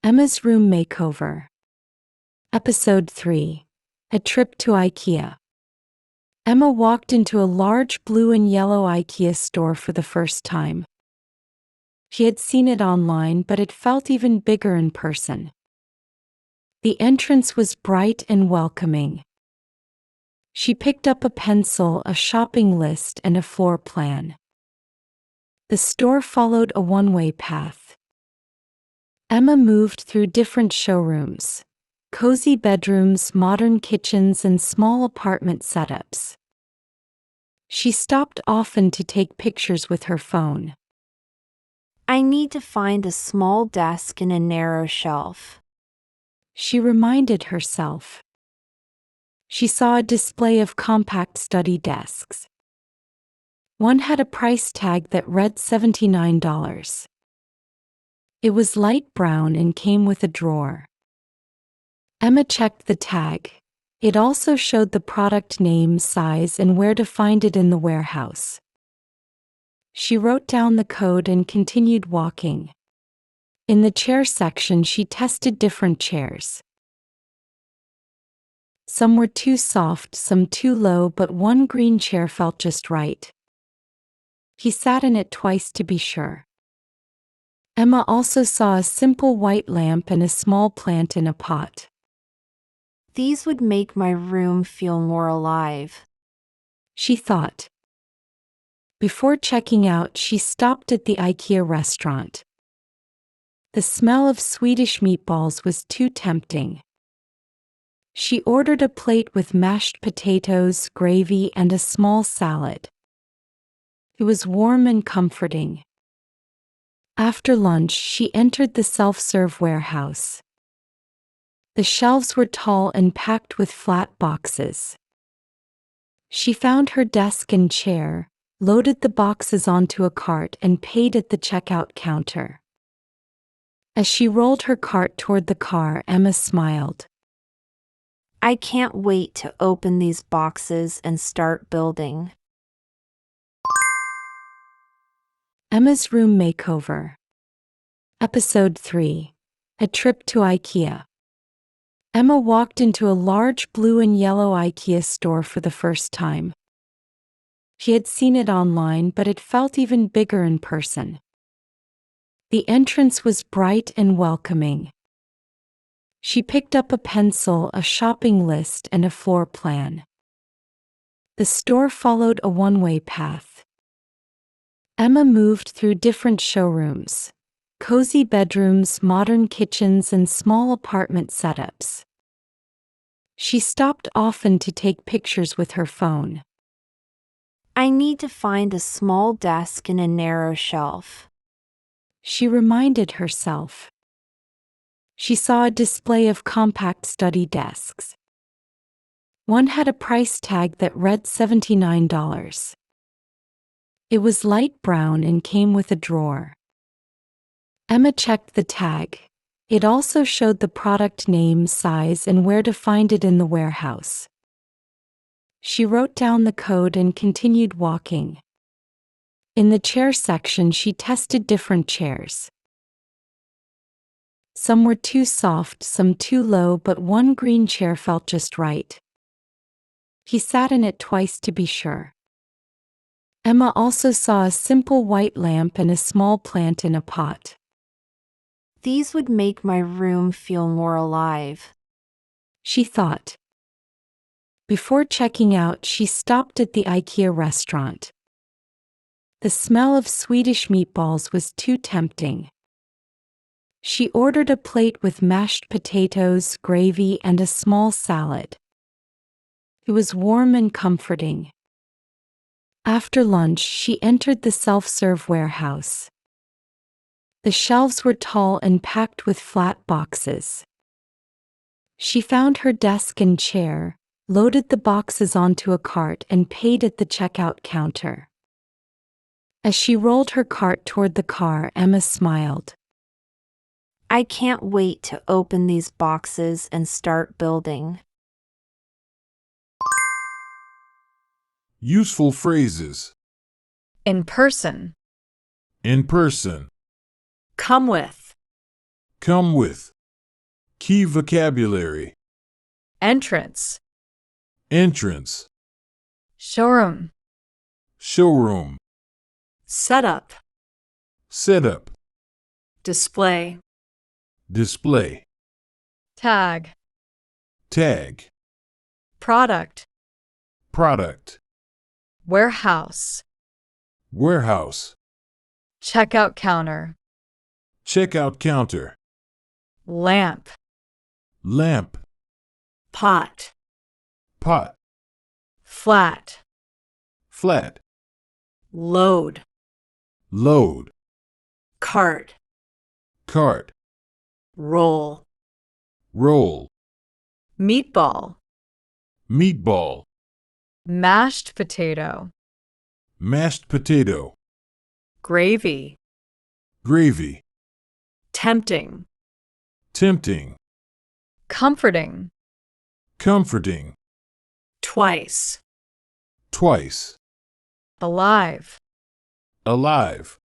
Emma's Room Makeover. Episode 3. A Trip to IKEA. Emma walked into a large blue and yellow IKEA store for the first time. She had seen it online, but it felt even bigger in person. The entrance was bright and welcoming. She picked up a pencil, a shopping list, and a floor plan. The store followed a one-way path. Emma moved through different showrooms, cozy bedrooms, modern kitchens, and small apartment setups. She stopped often to take pictures with her phone. I need to find a small desk and a narrow shelf, she reminded herself. She saw a display of compact study desks. One had a price tag that read $79. It was light brown and came with a drawer. Emma checked the tag. It also showed the product name, size, and where to find it in the warehouse. She wrote down the code and continued walking. In the chair section, she tested different chairs. Some were too soft, some too low, but one green chair felt just right. He sat in it twice to be sure. Emma also saw a simple white lamp and a small plant in a pot. These would make my room feel more alive, she thought. Before checking out, she stopped at the IKEA restaurant. The smell of Swedish meatballs was too tempting. She ordered a plate with mashed potatoes, gravy, and a small salad. It was warm and comforting. After lunch, she entered the self-serve warehouse. The shelves were tall and packed with flat boxes. She found her desk and chair, loaded the boxes onto a cart, and paid at the checkout counter. As she rolled her cart toward the car, Emma smiled. I can't wait to open these boxes and start building. Emma's Room Makeover. Episode 3. A Trip to IKEA. Emma walked into a large blue and yellow IKEA store for the first time. She had seen it online, but it felt even bigger in person. The entrance was bright and welcoming. She picked up a pencil, a shopping list, and a floor plan. The store followed a one-way path. Emma moved through different showrooms, cozy bedrooms, modern kitchens, and small apartment setups. She stopped often to take pictures with her phone. I need to find a small desk and a narrow shelf, she reminded herself. She saw a display of compact study desks. One had a price tag that read $79. It was light brown and came with a drawer. Emma checked the tag. It also showed the product name, size, and where to find it in the warehouse. She wrote down the code and continued walking. In the chair section, she tested different chairs. Some were too soft, some too low, but one green chair felt just right. He sat in it twice to be sure. Emma also saw a simple white lamp and a small plant in a pot. These would make my room feel more alive, she thought. Before checking out, she stopped at the IKEA restaurant. The smell of Swedish meatballs was too tempting. She ordered a plate with mashed potatoes, gravy, and a small salad. It was warm and comforting. After lunch, she entered the self-serve warehouse. The shelves were tall and packed with flat boxes. She found her desk and chair, loaded the boxes onto a cart, and paid at the checkout counter. As she rolled her cart toward the car, Emma smiled. I can't wait to open these boxes and start building. Useful phrases. In person. In person. Come with. come with. Key vocabulary. entrance, Entrance. showroom, Showroom. setup, Setup. display, Display. tag, Tag. product, Product. warehouse, Warehouse. checkout counter, Checkout counter. lamp, Lamp. pot, Pot. flat, Flat. load, Load. cart, Cart. roll, Roll. meatball, Meatball. mashed potato, Mashed potato. gravy, Gravy. tempting, Tempting. comforting, Comforting. twice, Twice. alive, Alive.